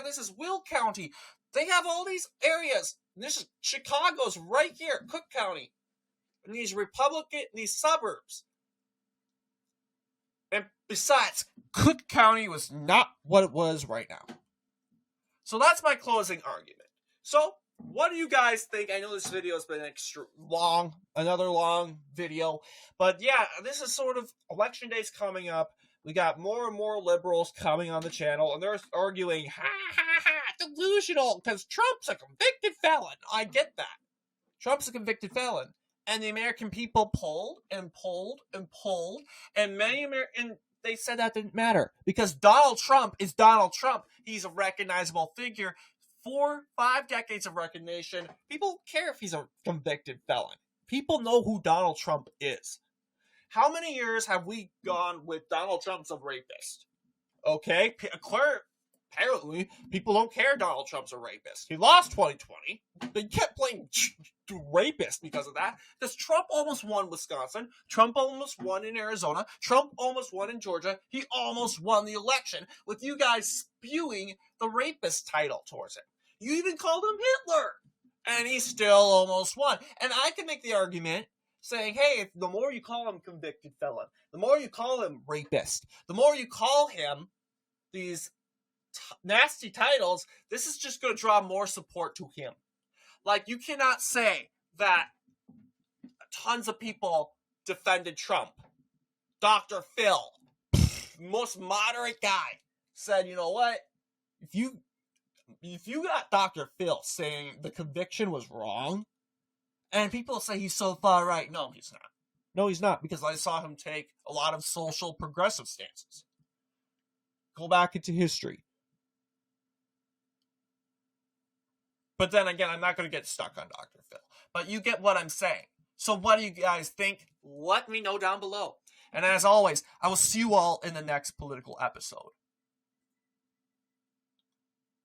this is Will County. They have all these areas. This is Chicago's right here, Cook County. And these suburbs. And besides, Cook County was not what it was right now. So that's my closing argument. So, what do you guys think? I know this video has been extra long, another long video. But yeah, this is sort of, election day's coming up. We got more and more liberals coming on the channel, and they're arguing, delusional, because Trump's a convicted felon. I get that. Trump's a convicted felon. And the American people polled, and they said that didn't matter. Because Donald Trump is Donald Trump. He's a recognizable figure. 4-5 decades of recognition. People care if he's a convicted felon. People know who Donald Trump is. How many years have we gone with Donald Trump's a rapist? Okay, apparently people don't care Donald Trump's a rapist. He lost 2020. They kept playing rapist because of that. Because Trump almost won Wisconsin. Trump almost won in Arizona. Trump almost won in Georgia. He almost won the election with you guys spewing the rapist title towards him. You even called him Hitler. And he still almost won. And I can make the argument saying, hey, the more you call him convicted felon, the more you call him rapist, the more you call him these nasty titles, this is just going to draw more support to him. Like, you cannot say that tons of people defended Trump. Dr. Phil, most moderate guy, said, you know what? If you got Dr. Phil saying the conviction was wrong, and people say he's so far right, no, he's not. No, he's not, because I saw him take a lot of social progressive stances. Go back into history. But then again, I'm not going to get stuck on Dr. Phil. But you get what I'm saying. So what do you guys think? Let me know down below. And as always, I will see you all in the next political episode.